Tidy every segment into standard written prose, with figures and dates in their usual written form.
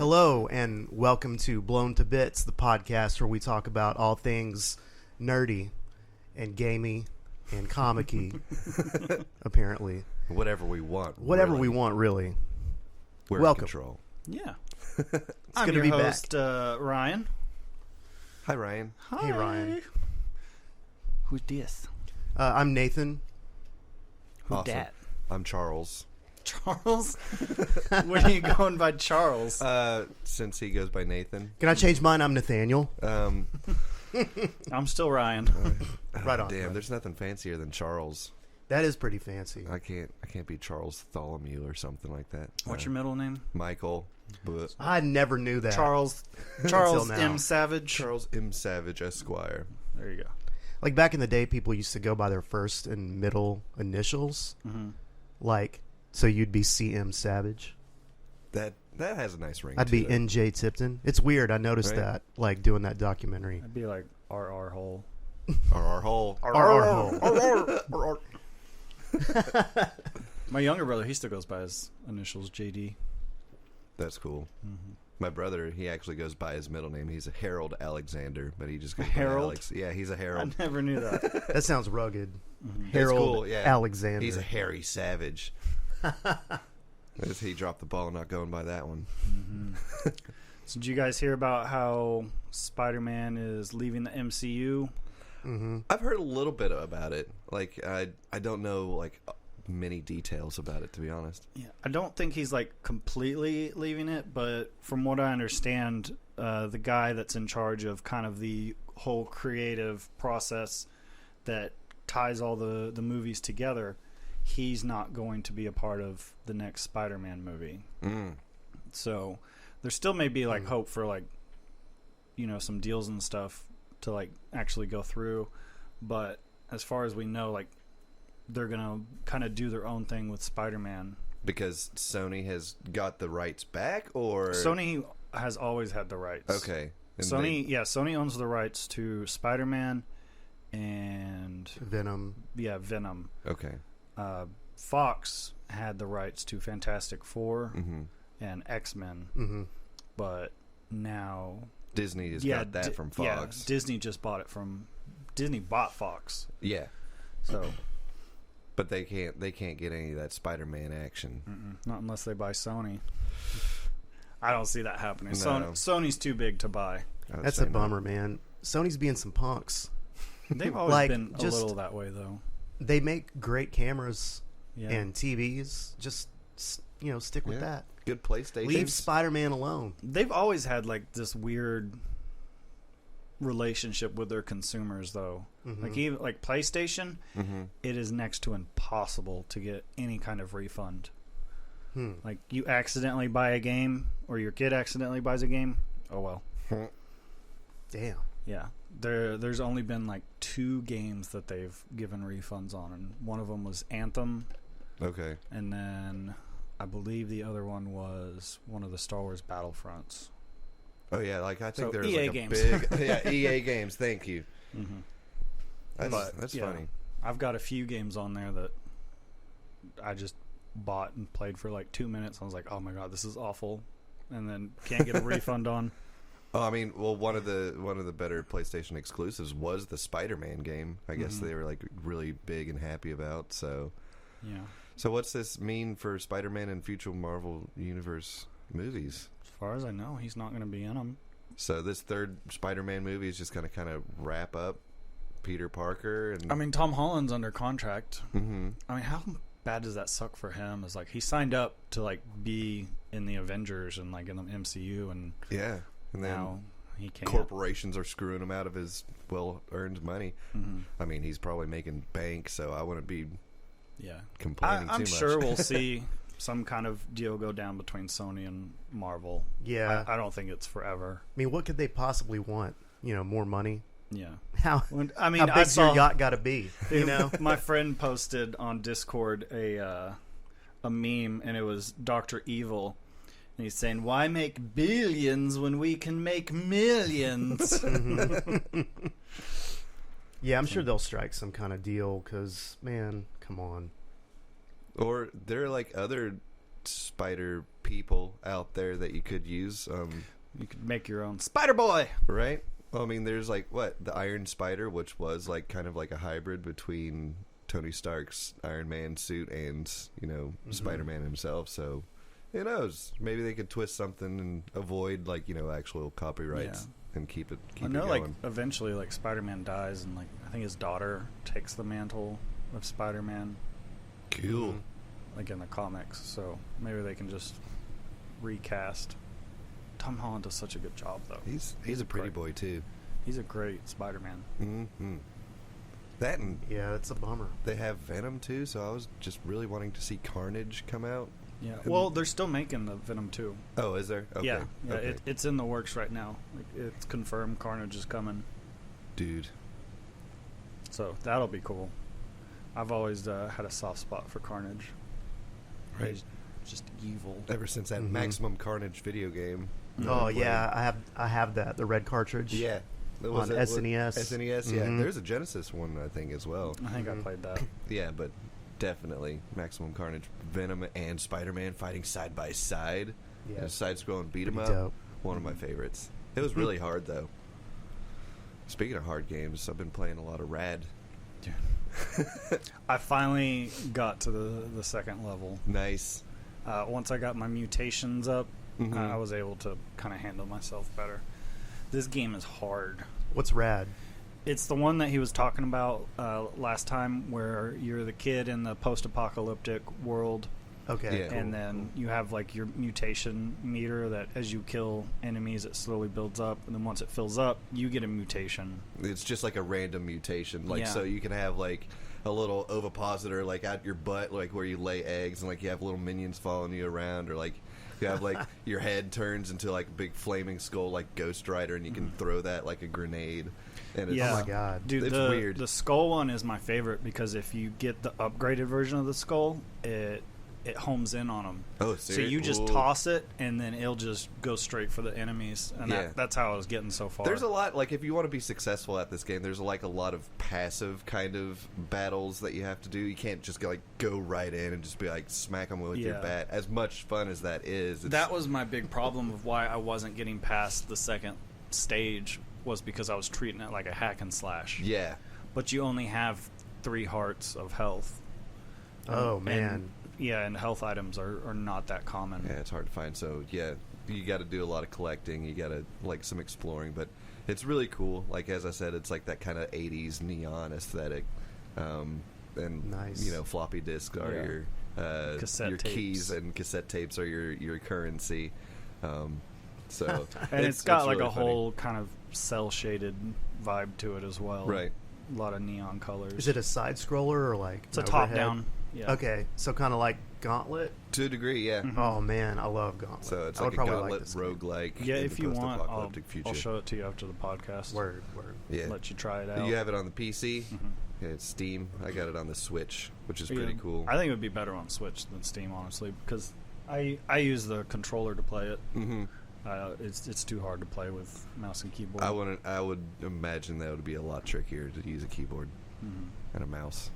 Hello, and welcome to Blown to Bits, the podcast where we talk about all things nerdy and gamey and comic-y, apparently. Whatever we want. Whatever we want, really. We're welcome. in control. Yeah. I'm your be host, Ryan. Hi, Ryan. Hey, Ryan. Who's this? I'm Nathan. Who Awesome. dat? I'm Charles. Charles? When are you going by Charles? Since he goes by Nathan. Can I change mine? I'm Nathaniel. I'm still Ryan. Right on. Damn, there's nothing fancier than Charles. That is pretty fancy. I can't be Charles Tholomew or something like that. What's your middle name? Michael. But I never knew that. Charles now. M. Savage. Charles M. Savage, Esquire. There you go. Like back in the day, people used to go by their first and middle initials. Mm-hmm. Like, so you'd be CM Savage. That has a nice ring. I'd to be it. NJ Tipton. It's weird. I noticed Right. that, like, doing that documentary. I'd be like R.R. Hole. R.R. Hole. R.R. Hole. My younger brother, he still goes by his initials, J.D. That's cool. Mm-hmm. My brother, he actually goes by his middle name. He's a Harold Alexander, but he just goes Harold? by Alex. Yeah, he's a I Harold. never knew that. That sounds rugged. Mm-hmm. That's Harold cool, yeah. Alexander. He's a hairy savage. He dropped the ball not going by that one. Mm-hmm. So did you guys hear about how SpiderMan is leaving the MCU? Mm-hmm. I've heard a little bit about it. Like I don't know like many details about it, to be honest. Yeah, I don't think he's like completely leaving it, but from what I understand, the guy that's in charge of kind of the whole creative process that ties all the movies together, he's not going to be a part of the next Spider-Man movie. So there still may be like hope for like, you know, some deals and stuff to like actually go through, but as far as we know, like they're gonna kind of do their own thing with Spider-Man. Because Sony has got the rights back, or Sony has always had the rights. Okay. And Sony owns the rights to Spider-Man and Venom. Yeah, Venom. Okay. Fox had the rights to Fantastic Four Mm-hmm. and X-Men, Mm-hmm. but now Disney has got that from Fox. Yeah, Disney just bought it from Disney bought Fox. Yeah. So, But they can't get any of that Spider-Man action. not unless they buy Sony. I don't see that happening. No. Sony's too big to buy. I would That's say a no. bummer, man. Sony's being some punks. They've always Like, been a just- little that way, though. They make great cameras Yeah. and TVs. Just, stick with Yeah. that. Good PlayStation. Leave Spider-Man alone. They've always had like this weird relationship with their consumers, though. Mhm. Like even like PlayStation, Mm-hmm. it is next to impossible to get any kind of refund. Hmm. Like you accidentally buy a game, or your kid accidentally buys a game. Oh well. Damn. Yeah. There's only been like 2 games that they've given refunds on, and one of them was Anthem, Okay. and then I believe the other one was one of the Star Wars Battlefronts. Oh yeah, like I think So there's EA like a games. big EA games. Thank you. Mm-hmm. That's yeah. funny. I've got a few games on there that I just bought and played for like 2 minutes. I was like, oh my god, this is awful, and then can't get a refund on. Oh, I mean, well, one of the better PlayStation exclusives was the Spider-Man game. I guess they were like really big and happy about. So what's this mean for Spider-Man and future Marvel Universe movies? As far as I know, he's not going to be in them. So this third Spider-Man movie is just going to kind of wrap up Peter Parker. And I mean, Tom Holland's under contract. Mm-hmm. I mean, how bad does that suck for him? Is like he signed up to like be in the Avengers and like in the MCU, and Yeah. And then now he can't. corporations are screwing him out of his well-earned money. Mm-hmm. I mean, he's probably making bank, so I wouldn't be Yeah, complaining I'm too much. sure we'll see some kind of deal go down between Sony and Marvel. Yeah. I don't think it's forever. I mean, what could they possibly want? More money? Yeah. How I mean, how I big's saw your yacht got to be? You know? my friend posted on Discord a meme, and it was Dr. Evil, and he's saying, "Why make billions when we can make millions?" Yeah, I'm sure they'll strike some kind of deal because, man, come on. Or there are like other spider people people out there that you could use. You could make your own Spider-Boy, right? Well, I mean, there's like the Iron Spider, which was like kind of like a hybrid between Tony Stark's Iron Man suit and Spider-Man himself. So who knows? Maybe they could twist something and avoid like actual copyrights and keep it. I know, like eventually, like Spider-Man dies, and like I think his daughter takes the mantle of Spider-Man. Cool. Like in the comics, so maybe they can just recast. Tom Holland does such a good job, though. He's a pretty boy too. He's a great Spider-Man. Mm-hmm. That and it's a bummer. They have Venom too, so I was just really wanting to see Carnage come out. Yeah, well, they're still making the Venom 2. Oh, is there? Okay. Yeah, okay. It's in the works right now. Like, it's confirmed Carnage is coming. Dude. So that'll be cool. I've always had a soft spot for Carnage. Right. He's just evil. Ever since that Maximum Carnage video game. Oh yeah, I have that, the red cartridge. Yeah. On SNES. SNES, yeah. There's a Genesis one, I think, as well. I think I played that. Yeah, but definitely Maximum Carnage, Venom, and Spider-Man fighting side by side. Yeah. Side-scrolling beat 'em up. Dope. One of my favorites. It was really hard, though. Speaking of hard games, I've been playing a lot of Rad. I finally got to the second level. Nice. Once I got my mutations up, I was able to kind of handle myself better. This game is hard. What's Rad? It's the one that he was talking about last time, where you're the kid in the post-apocalyptic world. Okay. Yeah. And then you have like your mutation meter that as you kill enemies, it slowly builds up, and then once it fills up, you get a mutation. It's just like a random mutation. Like, so you can have like a little ovipositor like out your butt, like where you lay eggs, and like you have little minions following you around, or like you have like your head turns into like a big flaming skull like Ghost Rider, and you can throw that like a grenade. And it's, oh my god, dude, it's weird. The skull one is my favorite because if you get the upgraded version of the skull, it homes in on them. Oh, so you just toss it, and then it'll just go straight for the enemies. And that's how I was getting so far. There's a lot, like, if you want to be successful at this game, there's like a lot of passive kind of battles that you have to do. You can't just go right in and just be like smack them with your bat. As much fun as that is, that was my big problem of why I wasn't getting past the second stage, was because I was treating it like a hack and slash. Yeah. But you only have 3 hearts of health. Oh man. And health items are not that common. Yeah, it's hard to find. So, yeah, you got to do a lot of collecting. You got to, like, some exploring. But it's really cool. Like, as I said, it's like that kind of 80s neon aesthetic. And, nice. Floppy disks are your keys, and cassette tapes are your currency. So and it's got like really a whole kind of cel-shaded vibe to it as well. Right. A lot of neon colors. Is it a side scroller or like it's a top-down? Yeah. Okay, so kind of like Gauntlet? To a degree, yeah. Mm-hmm. Oh, man, I love Gauntlet. So it's like a Gauntlet roguelike. Yeah, if you want, I'll show it to you after the podcast. Word. Yeah. Let you try it out. You have it on the PC? Mm-hmm. Yeah, it's Steam. I got it on the Switch, which is pretty cool. I think it would be better on Switch than Steam, honestly, because I use the controller to play it. Mm-hmm. It's too hard to play with mouse and keyboard. I would imagine that would be a lot trickier to use a keyboard and a mouse.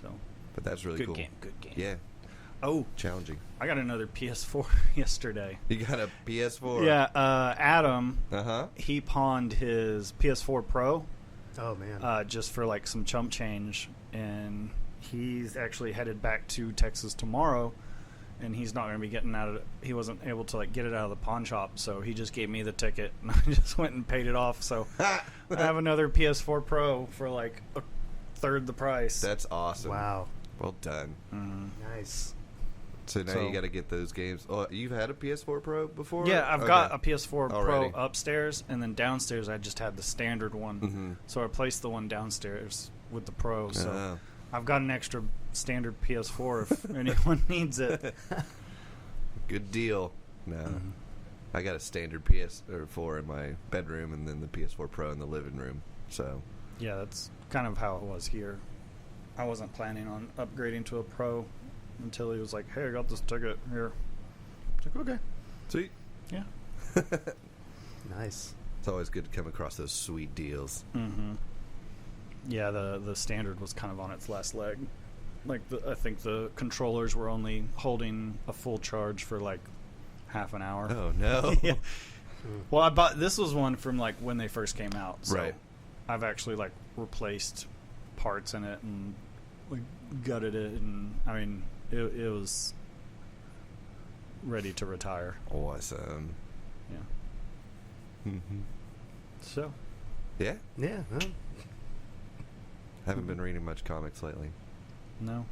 So, but that's really cool. Good game. Yeah. Oh, challenging. I got another PS4 yesterday. You got a PS4? Yeah. Adam. He pawned his PS4 Pro. Oh man. Just for like some chump change, and he's actually headed back to Texas tomorrow. And he's not going to be getting out of it. He wasn't able to get it out of the pawn shop, so he just gave me the ticket, and I just went and paid it off. So I have another PS4 Pro for like a third the price. That's awesome. Wow. Well done. Nice. So now you got to get those games. Oh, you've had a PS4 Pro before? Yeah, I've got a PS4 Pro upstairs, and then downstairs I just had the standard one. Mm-hmm. So I placed the one downstairs with the Pro. So I've got an extra standard PS4 if anyone needs it. Good deal. No, I got a standard PS4 in my bedroom, and then the PS4 Pro in the living room. So yeah, that's kind of how it was here. I wasn't planning on upgrading to a Pro until he was like, "Hey, I got this ticket here." I was like, "Okay, sweet, yeah, nice." It's always good to come across those sweet deals. Mm-hmm. Yeah, the standard was kind of on its last leg. Like, I think the controllers were only holding a full charge for like half an hour. Oh no. Yeah. Well, this was one from like when they first came out. So Right. I've actually like replaced parts in it and like gutted it, and I mean it was ready to retire. Awesome. Yeah. Mm-hmm. So. Yeah. Yeah. Huh? Haven't been reading much comics lately. No.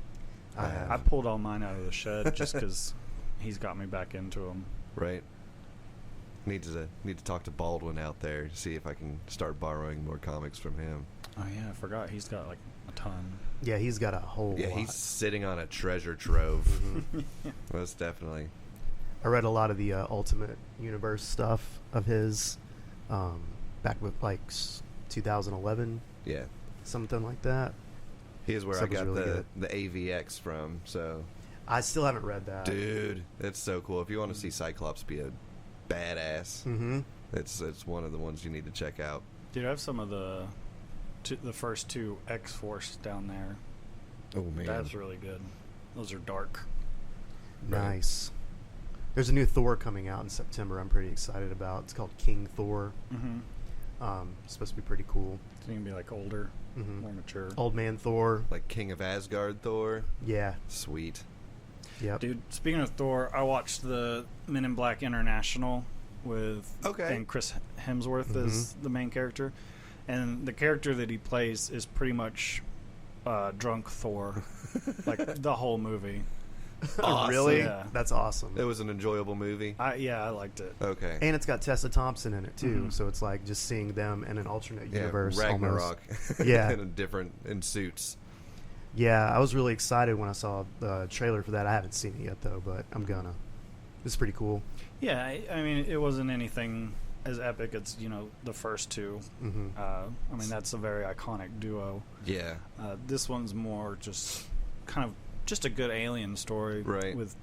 I have. I pulled all mine out of the shed just because he's got me back into them. Right. Need to talk to Baldwin out there to see if I can start borrowing more comics from him. Oh yeah, I forgot he's got like a ton. Yeah, he's got a whole Yeah, lot. he's sitting on a treasure trove. Mhm. Most definitely. I read a lot of the Ultimate Universe stuff of his back with like 2011, Yeah. something like that. Here's where Stuff I got was really the AVX from. So, I still haven't read that. dude, it's so cool. If you want to see Cyclops be a badass, Mm-hmm. it's one of the ones you need to check out. Dude, I have some of the first two X-Force down there. Oh man, That's really good. Those are dark. Nice. There's a new Thor coming out in September. I'm pretty excited about. It's called King Thor. Mm-hmm. It's supposed to be pretty cool. It's going to be like older, Mm-hmm. more mature. Old Man Thor. like King of Asgard Thor. Yeah. Sweet. Yep. Dude, speaking of Thor, I watched the Men in Black International with and Chris Hemsworth is the main character, and the character that he plays is pretty much drunk Thor, like the whole movie. Oh, really? Yeah. That's awesome. It was an enjoyable movie. I liked it. Okay. And it's got Tessa Thompson in it too, Mhm. so it's like just seeing them in an alternate universe. Ragnarok. Almost. Yeah. in suits. Yeah, I was really excited when I saw the trailer for that. I haven't seen it yet though, but I'm gonna. It's pretty cool. Yeah, I mean, it wasn't anything as epic as the first two. Mm-hmm. I mean, that's a very iconic duo. Yeah. This one's more just kind of just a good alien story, Right. with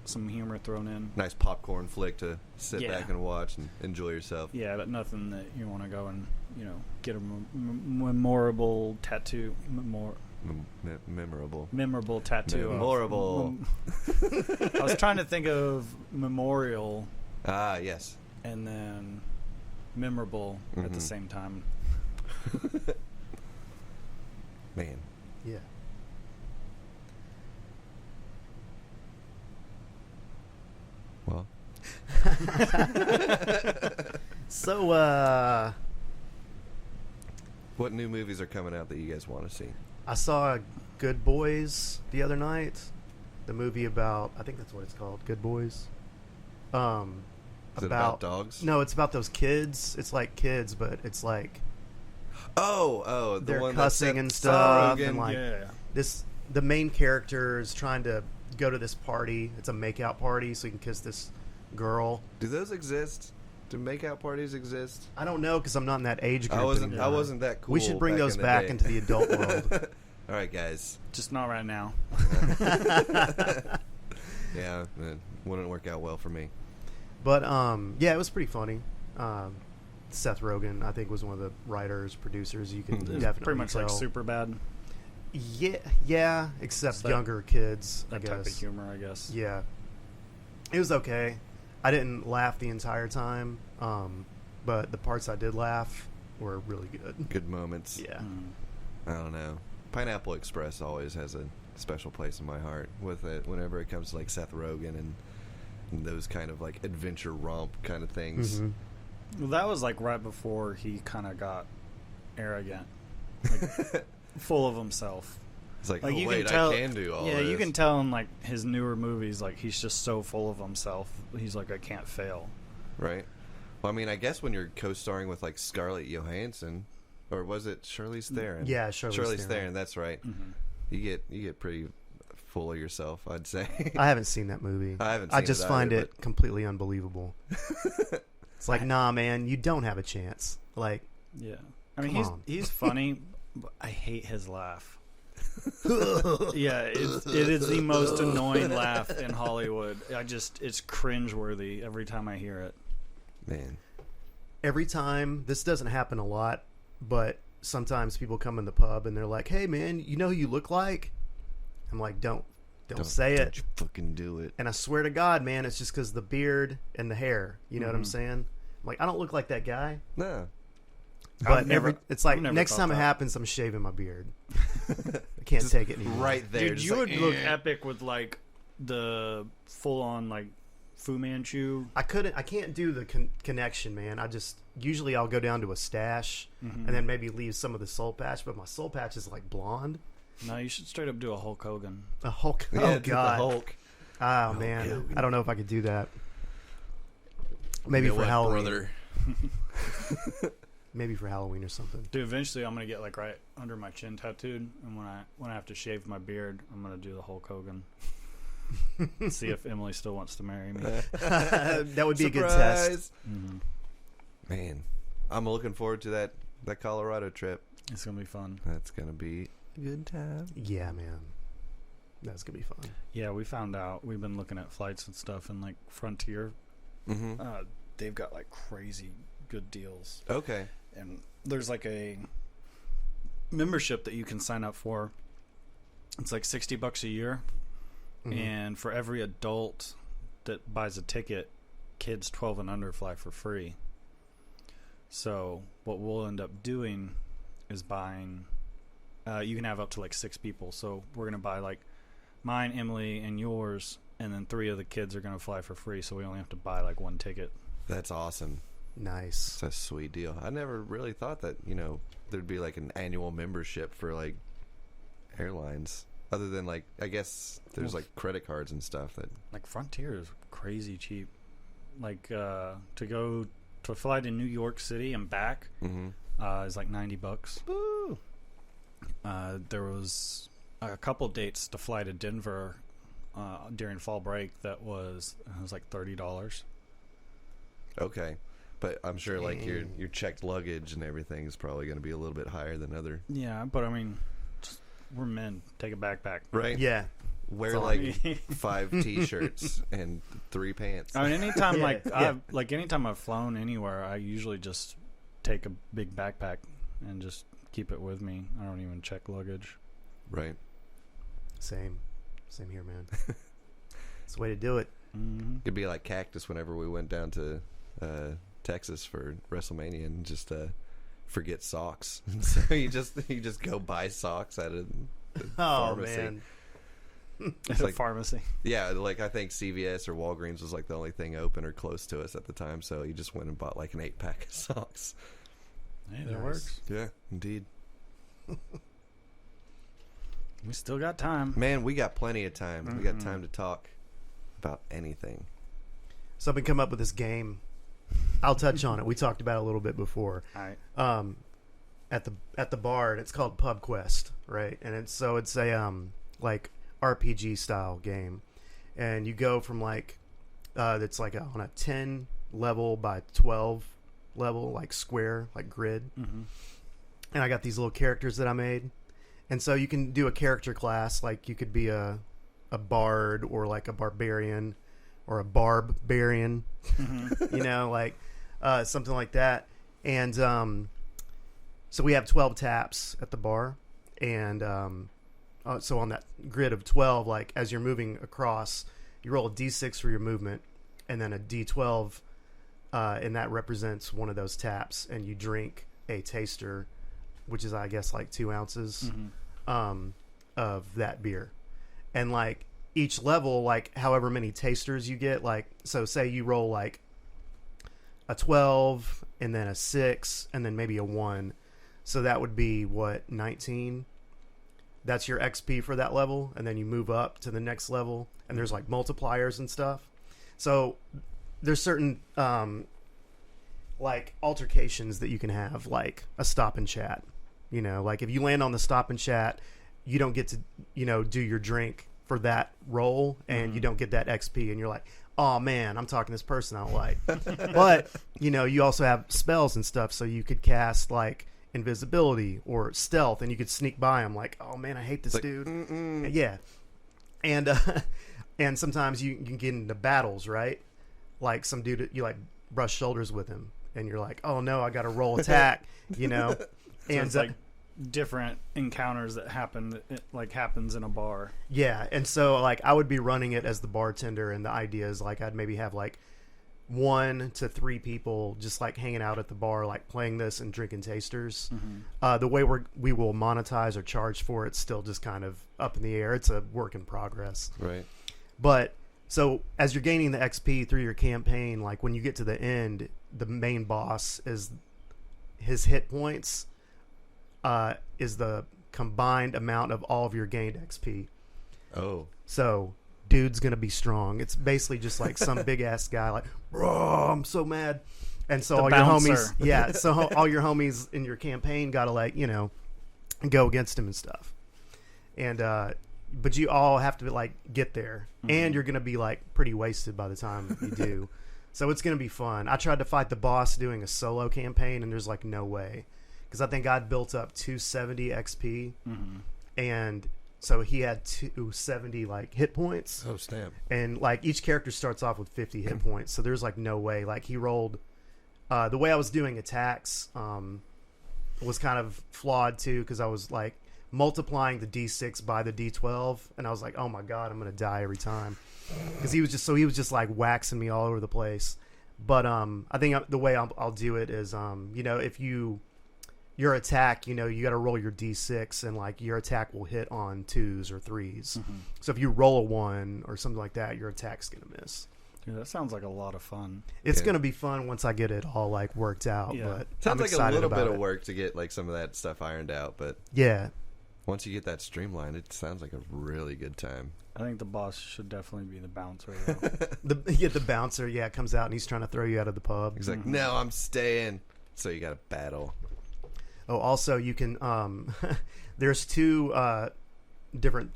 some humor thrown in. Nice popcorn flick to sit Yeah. back and watch and enjoy yourself. Yeah, but nothing that you want to go and get a memorable tattoo, Memorable. memorable tattoo. of. Memorable. I was trying to think of memorial Ah, yes. and then memorable at the Mhm. same time. Man. Yeah. Well. So, What new movies are coming out that you guys want to see? I saw Good Boys the other night. The movie about, I think that's what it's called, Good Boys. Is it about dogs? No, it's about those kids. It's like kids, but it's like Oh, the they're one cussing that and Seth stuff, Rogen. and like Yeah. the main character is trying to go to this party. It's a makeout party, so he can kiss this girl. Do those exist? Do makeout parties exist? I don't know because I'm not in that age group. I wasn't anymore. that cool. We should bring back those in the back day. into the adult world. All right, guys. Just not right now. Yeah, it wouldn't work out well for me. But yeah, it was pretty funny. Seth Rogen, I think, was one of the writers, producers. You can It's definitely Pretty much tell. like Superbad. Yeah, except It's that- younger kids, I That type of guess. humor, I guess. Yeah, it was okay. I didn't laugh the entire time, but the parts I did laugh were really good. Good moments. Yeah, Mm. I don't know. Pineapple Express always has a special place in my heart with it whenever it comes to like Seth Rogen and those kind of like adventure romp kind of things. Mhm. Well, that was like right before he kind of got arrogant, like, full of himself. It's like, Like oh you wait, can tell, I can do all yeah, this. you can tell in like his newer movies, like he's just so full of himself. He's like, I can't fail. Right. Well, I mean, I guess when you're co-starring with like Scarlett Johansson, or was it Charlize Theron? Yeah, Charlize Theron. That's right. Mm-hmm. You get pretty full of yourself, I'd say. I haven't seen that movie. I haven't. I Seen just it find either, it completely unbelievable. It's like, nah, man, you don't have a chance. Like, Yeah, I mean Come on. he's funny, but I hate his laugh. Yeah, it is the most annoying laugh in Hollywood. It's cringeworthy every time I hear it. man. every time, this doesn't happen a lot, but sometimes people come in the pub and they're like, hey, man, you know who you look like? I'm like, don't They'll say it. Don't you fucking do it. And I swear to God, man, it's just because the beard and the hair. You know what I'm saying? I'm like, I don't look like that guy. No. But it's like next time it happens, I'm shaving my beard. I can't take it anymore. Right there. Dude, you would look epic with like the full on like Fu Manchu. I can't do the connection, man. Usually I'll go down to a stash and then maybe leave some of the soul patch, but my soul patch is like blonde. No, you should straight up do a Hulk Hogan. A Hulk? Yeah, oh God, Hulk. Oh man, Hogan. I don't know if I could do that. Maybe for Halloween. Brother. Maybe for Halloween or something. Dude, eventually I'm gonna get like right under my chin tattooed, and when I have to shave my beard, I'm gonna do the Hulk Hogan. See if Emily still wants to marry me. That would be a good test. Man, I'm looking forward to that Colorado trip. It's gonna be fun. That's gonna be a good time. Yeah, man. That's gonna be fun. Yeah, we found out. We've been looking at flights and stuff, and like Frontier, they've got like crazy good deals. Okay. And there's like a membership that you can sign up for. It's like $60 a year. And for every adult that buys a ticket, kids 12 and under fly for free. So what we'll end up doing is buying, you can have up to like 6 people. So we're going to buy like mine, Emily, and yours, and then 3 of the kids are going to fly for free. So we only have to buy like 1 ticket. That's awesome. Nice. That's a sweet deal. I never really thought that, there'd be like an annual membership for like airlines. Other than like, I guess there's like credit cards and stuff that like Frontier is crazy cheap. Like to fly to New York City and back is like $90. Woo. There was a couple dates to fly to Denver during fall break that was like $30. Okay. But I'm sure like your checked luggage and everything is probably going to be a little bit higher than other. Yeah, but I mean, we're men. Take a backpack. Right? Yeah. Wear like 5 t-shirts and 3 pants. I mean, anytime anytime I've flown anywhere, I usually just take a big backpack and just keep it with me. I don't even check luggage. Right. Same here, man. It's the way to do it. It'd be like Cactus whenever we went down to Texas for WrestleMania and just forget socks. So you just go buy socks at a pharmacy. Man. It's like pharmacy. Yeah, like I think CVS or Walgreens was like the only thing open or close to us at the time, so you just went and bought like an 8-pack of socks. Hey, that works. Yeah, indeed. We still got time. Man, we got plenty of time. We got time to talk about anything. So I've been coming up with this game. I'll touch on it. We talked about it a little bit before. All right. At the bar, and it's called Pub Quest, right? And it's a like RPG style game, and you go from like it's like on a 10 level by 12 level like square like grid, and I got these little characters that I made, and so you can do a character class, like you could be a bard or like a barbarian or a barbarian, like something like that. And so we have 12 taps at the bar, and so on that grid of 12, like as you're moving across, you roll a d6 for your movement, and then a d12, and that represents one of those taps, and you drink a taster, which is I guess like 2 ounces of that beer. And like each level, like however many tasters you get, like so say you roll like a 12 and then a 6 and then maybe a 1, so that would be 19. That's your XP for that level, and then you move up to the next level, and there's like multipliers and stuff. So there's certain like altercations that you can have, like a stop and chat. Like if you land on the stop and chat, you don't get to do your drink for that roll, and you don't get that XP, and you're like, oh man, I'm talking to this person I don't like. But you also have spells and stuff, so you could cast like invisibility or stealth, and you could sneak by them like, oh man, I hate this dude. Yeah. And sometimes you can get into battles, right? Like some dude, you like brush shoulders with him, and you're like, oh no, I gotta roll attack. So and it's like different encounters that happens in a bar. Yeah, and so like I would be running it as the bartender, and the idea is like I'd maybe have like 1 to 3 people just like hanging out at the bar, like playing this and drinking tasters. The way we will monetize or charge for it's still just kind of up in the air. It's a work in progress. Right. But so as you're gaining the XP through your campaign, like when you get to the end, the main boss is his hit points is the combined amount of all of your gained XP. Oh. So dude's gonna be strong. It's basically just like some big ass guy like, bro, I'm so mad. And so all your homies, so all your homies in your campaign gotta like, go against him and stuff. And but you all have to like get there, and you're gonna be like pretty wasted by the time you do. So it's gonna be fun. I tried to fight the boss doing a solo campaign, and there's like no way, because I think I'd built up 270 XP, and so he had 270 like hit points. Oh, snap! And like each character starts off with 50 hit points, so there's like no way. Like he rolled. The way I was doing attacks was kind of flawed too, because I was like multiplying the D6 by the D12, and I was like, oh my god, I'm gonna die every time, because he was just like waxing me all over the place. But I think the way I'll do it is if your attack, you got to roll your D6, and like your attack will hit on 2s or 3s. So if you roll a 1 or something like that, your attack's gonna miss. Dude, that sounds like a lot of fun. It's gonna be fun once I get it all like worked out. Yeah. But Sounds I'm like a little bit of work to get like some of that stuff ironed out, but yeah, once you get that streamlined, it sounds like a really good time. I think the boss should definitely be the bouncer, though. the bouncer, comes out and he's trying to throw you out of the pub. He's like, no, I'm staying. So you got to battle. Oh, also you can there's 2 different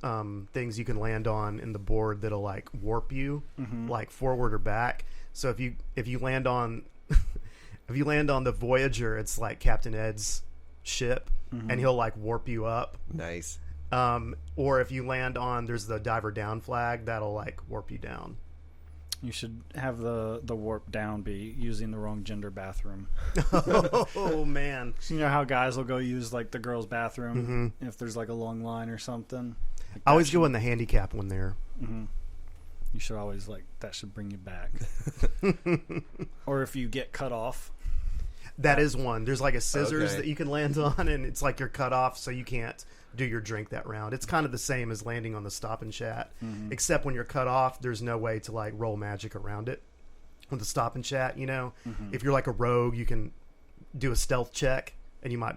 things you can land on in the board that'll like warp you like forward or back. So if you land on if you land on the Voyager, it's like Captain Ed's ship, and he'll like warp you up. Nice. Or if you land on, there's the diver down flag, that'll like warp you down. You should have the warp down be using the wrong gender bathroom. Oh man! So you know how guys will go use like the girls' bathroom if there's like a long line or something. Like I always go in the handicap one there. You should always that should bring you back. Or if you get cut off. That is one. There's like a scissors that you can land on, and it's like you're cut off, so you can't do your drink that round. It's kind of the same as landing on the stop and chat, except when you're cut off, there's no way to like roll magic around it. With the stop and chat, if you're like a rogue, you can do a stealth check and you might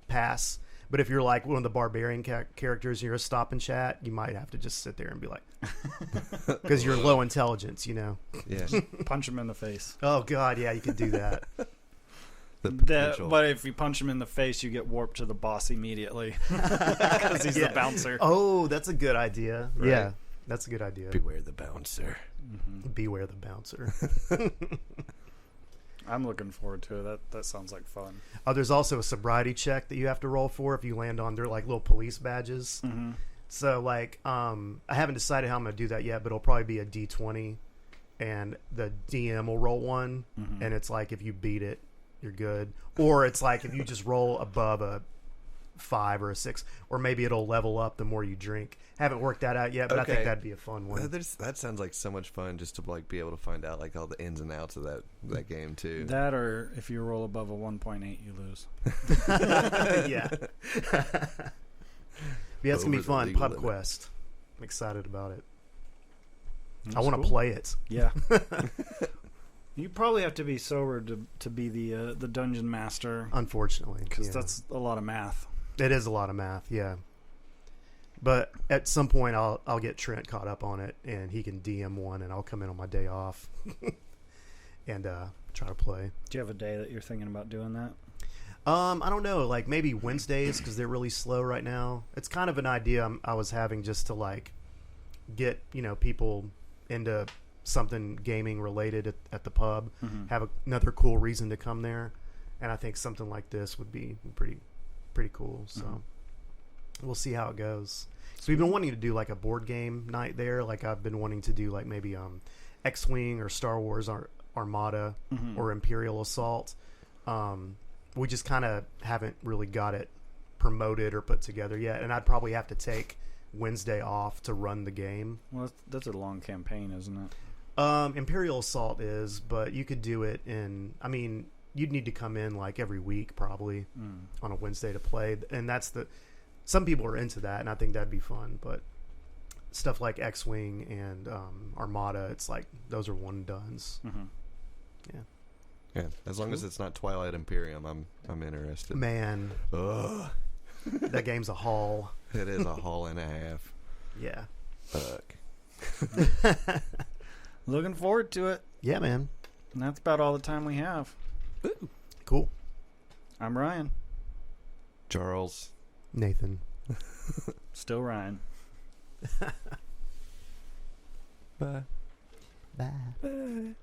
pass. But if you're like one of the barbarian characters and you're a stop and chat, you might have to just sit there and be like, because you're low intelligence, Yeah. Punch him in the face. Oh god, yeah, you could do that. But if you punch him in the face, you get warped to the boss immediately because he's the bouncer. Oh, that's a good idea. Right. Yeah, that's a good idea. Beware the bouncer. Beware the bouncer. I'm looking forward to it. That sounds like fun. Oh, there's also a sobriety check that you have to roll for if you land on. They're like little police badges. So like, I haven't decided how I'm gonna do that yet, but it'll probably be a D20, and the DM will roll one, and it's like if you beat it, you're good. Or it's like if you just roll above a 5 or a 6, or maybe it'll level up the more you drink. Haven't worked that out yet, but I think that'd be a fun one. That sounds like so much fun, just to like be able to find out like all the ins and outs of that game too. That, or if you roll above a 1.8, you lose. Yeah. It's gonna be fun. Pub Quest. I'm excited about it. I want to play it. Yeah. You probably have to be sober to be the dungeon master. Unfortunately, because that's a lot of math. It is a lot of math, yeah. But at some point, I'll get Trent caught up on it, and he can DM one, and I'll come in on my day off and try to play. Do you have a day that you're thinking about doing that? I don't know, like maybe Wednesdays, because they're really slow right now. It's kind of an idea I was having just to like get people into something gaming related at the pub, have another cool reason to come there, and I think something like this would be pretty cool. So we'll see how it goes. So we've been wanting to do like a board game night there. Like I've been wanting to do like maybe X-Wing or Star Wars Armada or Imperial Assault. We just kind of haven't really got it promoted or put together yet, and I'd probably have to take Wednesday off to run the game. Well, that's a long campaign, isn't it? Imperial Assault is, but you could do it in. I mean, you'd need to come in like every week probably on a Wednesday to play, and that's the. Some people are into that, and I think that'd be fun. But stuff like X-Wing and Armada, it's like those are one and dones. Mm-hmm. Yeah. Yeah, as long as it's not Twilight Imperium, I'm interested. Man, Ugh. that game's a haul. It is a haul and a half. Yeah. Fuck. Looking forward to it. Yeah, man. And that's about all the time we have. Ooh. Cool. I'm Ryan. Charles. Nathan. Still Ryan. Bye. Bye. Bye.